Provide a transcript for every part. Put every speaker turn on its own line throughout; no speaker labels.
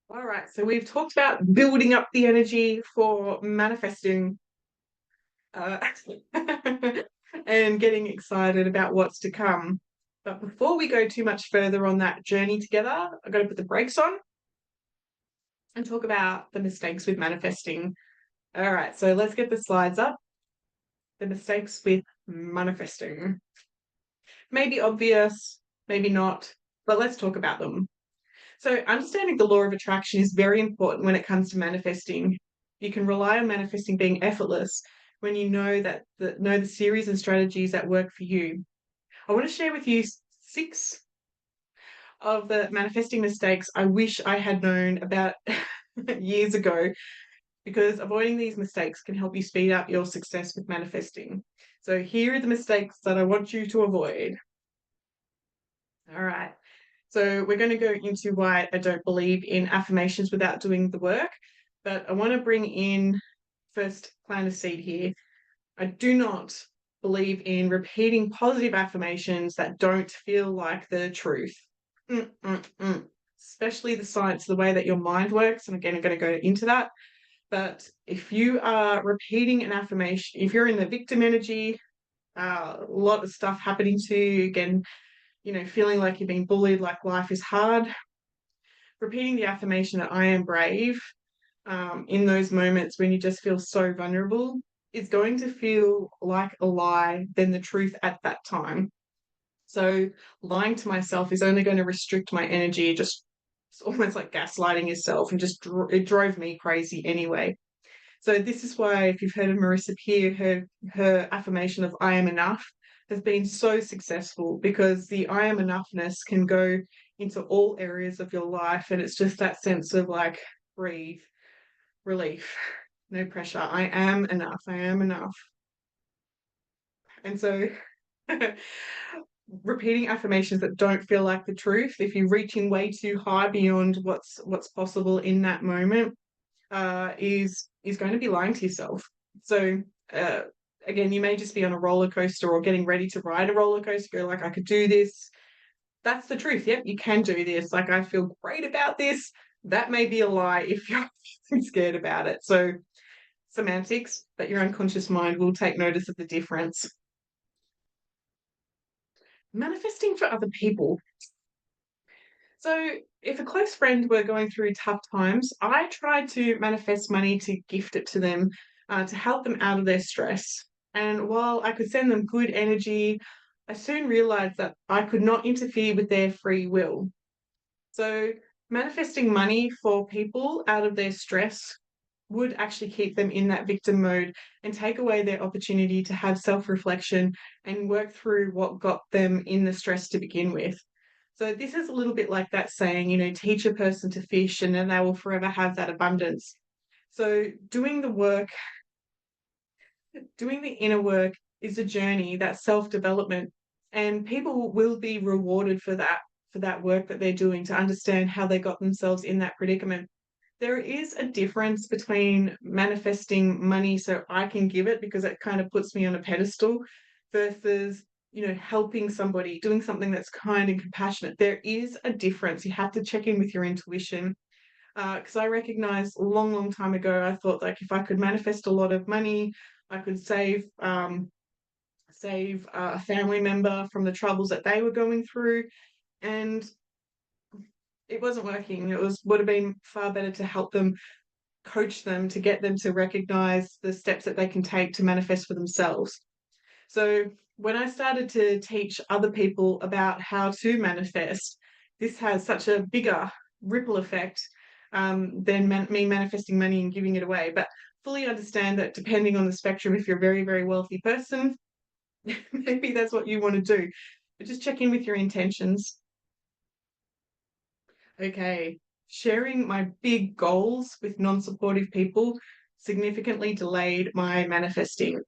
All right, so we've talked about building up the energy for manifesting uh, and getting excited about what's to come. But before we go too much further on that journey together, I've got to put the brakes on and talk about the mistakes with manifesting. All right, so let's get the slides up. The mistakes with manifesting. Maybe obvious, maybe not, but let's talk about them. So, understanding the law of attraction is very important when it comes to manifesting. You can rely on manifesting being effortless when you know the series and strategies that work for you. I want to share with you six of the manifesting mistakes I wish I had known about years ago, because avoiding these mistakes can help you speed up your success with manifesting. So, here are the mistakes that I want you to avoid. All right. So we're going to go into why I don't believe in affirmations without doing the work, but I want to bring in first plant a seed here. I do not believe in repeating positive affirmations that don't feel like the truth. Especially the science, the way that your mind works. And again, I'm going to go into that. But if you are repeating an affirmation, if you're in the victim energy, a lot of stuff happening to you, again, feeling like you're being bullied, like life is hard, repeating the affirmation that I am brave in those moments when you just feel so vulnerable is going to feel like a lie than the truth at that time. So lying to myself is only going to restrict my energy. It's almost like gaslighting yourself, and it drove me crazy anyway. So this is why, if you've heard of Marissa Peer, her affirmation of "I am enough" has been so successful, because the "I am enoughness" can go into all areas of your life, and it's just that sense of like breathe, relief, no pressure. I am enough. I am enough. And so repeating affirmations that don't feel like the truth, if you're reaching way too high beyond what's possible in that moment, is going to be lying to yourself. So uh, again, you may just be on a roller coaster or getting ready to ride a roller coaster. You're like, I could do this. That's the truth. Yep, you can do this. Like, I feel great about this. That may be a lie if you're scared about it. So semantics, but your unconscious mind will take notice of the difference. Manifesting for other people. So, if a close friend were going through tough times, I tried to manifest money to gift it to them, to help them out of their stress. And while I could send them good energy, I soon realized that I could not interfere with their free will. So, manifesting money for people out of their stress would actually keep them in that victim mode and take away their opportunity to have self reflection and work through what got them in the stress to begin with. So, this is a little bit like that saying, teach a person to fish and then they will forever have that abundance. So, doing the inner work is a journey, that self development, and people will be rewarded for that work that they're doing, to understand how they got themselves in that predicament. There is a difference between manifesting money so I can give it because it kind of puts me on a pedestal, versus, helping somebody, doing something that's kind and compassionate. There is a difference. You have to check in with your intuition. Because I recognized a long, long time ago, I thought, like, if I could manifest a lot of money, I could save a family member from the troubles that they were going through, and it wasn't working. Would have been far better to help them, coach them, to get them to recognize the steps that they can take to manifest for themselves. So when I started to teach other people about how to manifest, this has such a bigger ripple effect than me manifesting money and giving it away. But fully understand that depending on the spectrum, if you're a very, very wealthy person, maybe that's what you want to do. But just check in with your intentions. Okay, sharing my big goals with non-supportive people significantly delayed my manifesting.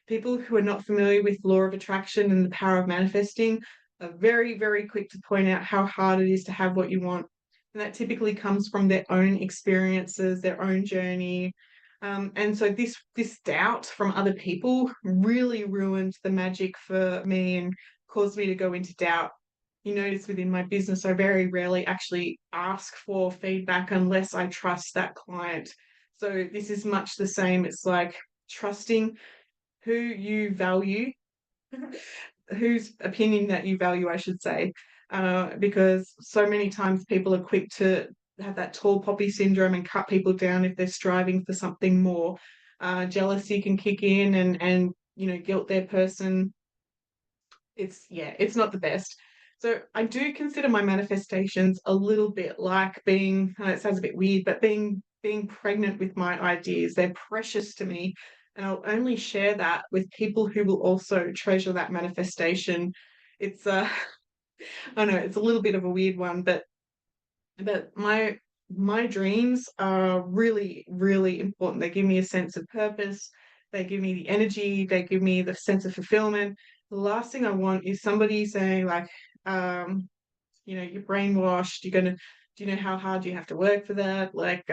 People who are not familiar with law of attraction and the power of manifesting are very, very quick to point out how hard it is to have what you want. And that typically comes from their own experiences, their own journey. And so this doubt from other people really ruined the magic for me and caused me to go into doubt. you notice within my business, I very rarely actually ask for feedback unless I trust that client. So this is much the same. It's like trusting who you value, whose opinion that you value, I should say, because so many times people are quick to have that tall poppy syndrome and cut people down if they're striving for something more. Jealousy can kick in and guilt their person. It's not the best. So I do consider my manifestations a little bit like being, it sounds a bit weird, but being pregnant with my ideas. They're precious to me, and I'll only share that with people who will also treasure that manifestation. It's I know it's a little bit of a weird one, but my dreams are really, really important. They give me a sense of purpose. They give me the energy. They give me the sense of fulfillment. The last thing I want is somebody saying like, you're brainwashed. Do you know how hard you have to work for that? Like,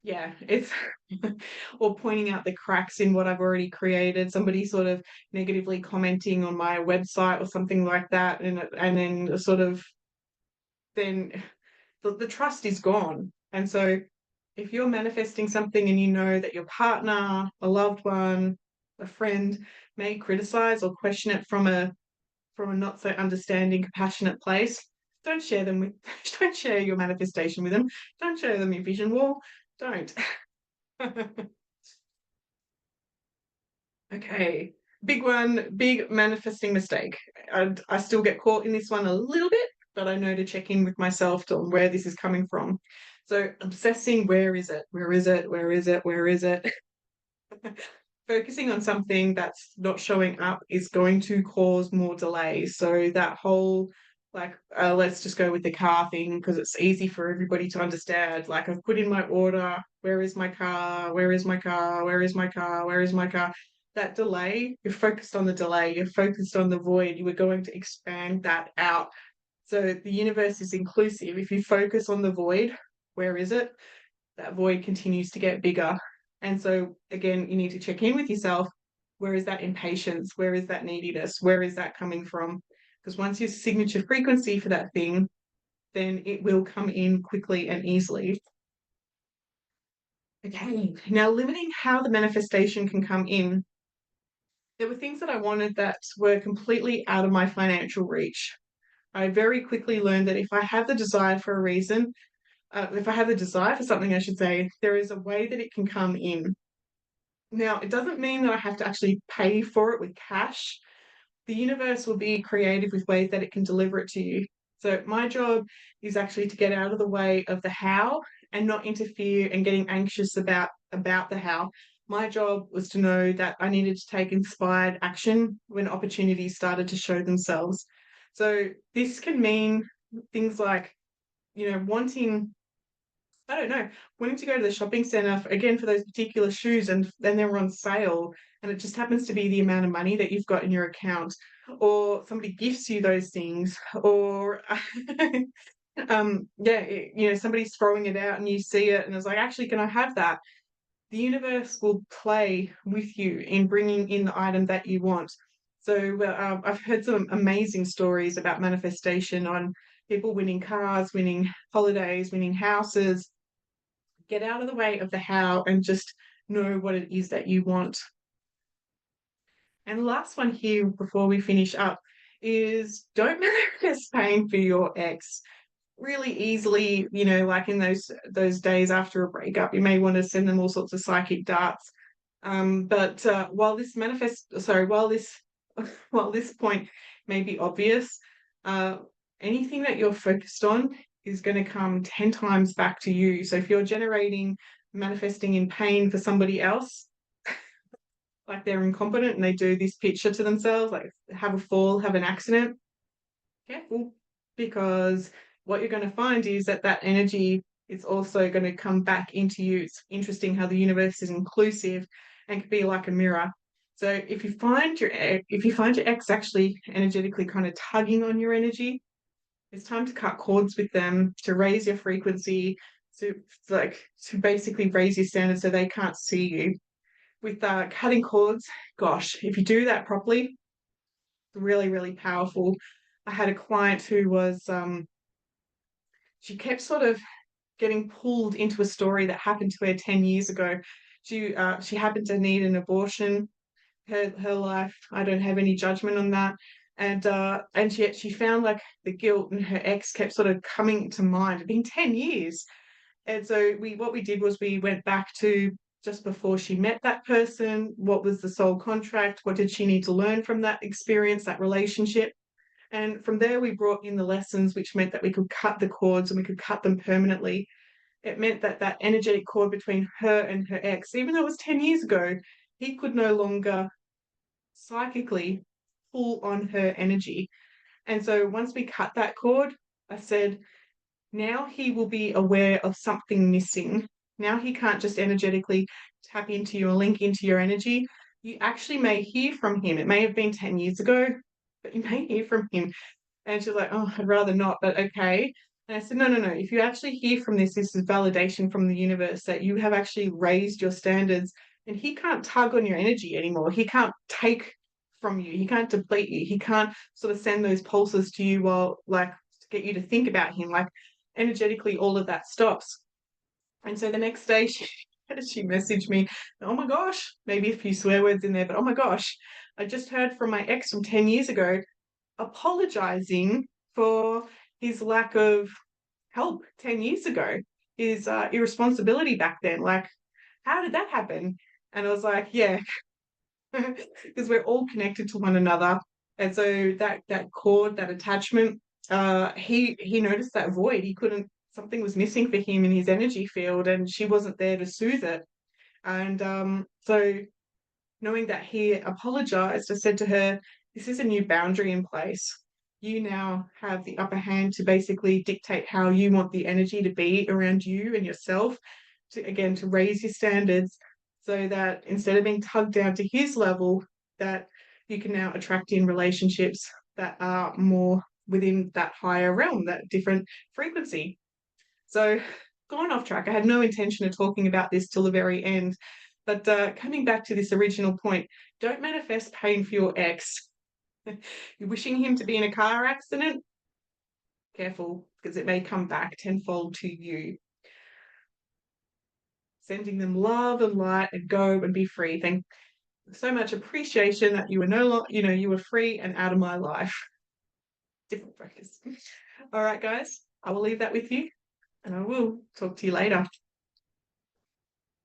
yeah, it's or pointing out the cracks in what I've already created. Somebody sort of negatively commenting on my website or something like that, and then sort of then the trust is gone. And so if you're manifesting something and you know that your partner, a loved one, a friend may criticize or question it from a not so understanding, compassionate place, don't share them with don't share your manifestation with them. Don't share them your vision wall. Don't. Okay. Big one, big manifesting mistake. I still get caught in this one a little bit, but I know to check in with myself on where this is coming from. So obsessing, where is it? Where is it? Where is it? Where is it? Focusing on something that's not showing up is going to cause more delays. So that whole let's just go with the car thing because it's easy for everybody to understand. Like I've put in my order, where is my car? Where is my car? Where is my car? Where is my car? That delay, you're focused on the delay, you're focused on the void, you were going to expand that out. So the universe is inclusive. If you focus on the void, where is it? That void continues to get bigger. And so, again, you need to check in with yourself. Where is that impatience? Where is that neediness? Where is that coming from? Because once your signature frequency for that thing, then it will come in quickly and easily. Okay, now limiting how the manifestation can come in. There were things that I wanted that were completely out of my financial reach. I very quickly learned that if I have the desire for a reason, if I have the desire for something, I should say, there is a way that it can come in. Now, it doesn't mean that I have to actually pay for it with cash. The universe will be creative with ways that it can deliver it to you. So, my job is actually to get out of the way of the how and not interfere and getting anxious about the how. My job was to know that I needed to take inspired action when opportunities started to show themselves. So, this can mean things like, wanting I don't know, wanting to go to the shopping centre again for those particular shoes and then they were on sale and it just happens to be the amount of money that you've got in your account, or somebody gifts you those things, or somebody's throwing it out and you see it and it's like, actually, can I have that? The universe will play with you in bringing in the item that you want. So I've heard some amazing stories about manifestation on people winning cars, winning holidays, winning houses. Get out of the way of the how and just know what it is that you want. And the last one here before we finish up is don't manifest pain for your ex. Really easily, like in those days after a breakup, you may want to send them all sorts of psychic darts. But while this while this point may be obvious, uh, anything that you're focused on is going to come 10 times back to you. So if you're manifesting in pain for somebody else, like they're incompetent and they do this picture to themselves, like have a fall, have an accident, careful, because what you're going to find is that energy is also going to come back into you. It's interesting how the universe is inclusive and can be like a mirror. So if you find your ex actually energetically kind of tugging on your energy, it's time to cut cords with them, to raise your frequency, to to basically raise your standards so they can't see you. With cutting cords, gosh, if you do that properly, really, really powerful. I had a client who was she kept sort of getting pulled into a story that happened to her 10 years ago. She happened to need an abortion. Her life, I don't have any judgment on that. And she found like the guilt, and her ex kept sort of coming to mind. It'd been 10 years. And so what we did was we went back to just before she met that person. What was the soul contract? What did she need to learn from that experience, that relationship? And from there, we brought in the lessons, which meant that we could cut the cords and we could cut them permanently. It meant that that energetic cord between her and her ex, even though it was 10 years ago, he could no longer psychically pull on her energy. And so once we cut that cord, I said, now he will be aware of something missing. Now he can't just energetically tap into you or link into your energy. You actually may hear from him. It may have been 10 years ago, but you may hear from him. And she's like, oh, I'd rather not, but okay. And I said, no, no, no. If you actually hear from this is validation from the universe that you have actually raised your standards, and he can't tug on your energy anymore. He can't take from you. He can't deplete you. He can't sort of send those pulses to you while, like, to get you to think about him. Like, energetically, all of that stops. And so the next day, she messaged me, oh my gosh, maybe a few swear words in there, but oh my gosh, I just heard from my ex from 10 years ago apologizing for his lack of help 10 years ago, his irresponsibility back then. Like, how did that happen? And I was like, yeah, because we're all connected to one another. And so that cord, that attachment, he noticed that void. He couldn't, something was missing for him in his energy field, and she wasn't there to soothe it. And so knowing that he apologized, I said to her, this is a new boundary in place. You now have the upper hand to basically dictate how you want the energy to be around you and yourself, to again to raise your standards, so that instead of being tugged down to his level, that you can now attract in relationships that are more within that higher realm, that different frequency. So, gone off track. I had no intention of talking about this till the very end. But coming back to this original point, don't manifest pain for your ex. You're wishing him to be in a car accident? Careful, because it may come back tenfold to you. Sending them love and light, and go and be free. Thank so much appreciation that you were no longer, you were free and out of my life. Different focus. All right, guys, I will leave that with you, and I will talk to you later.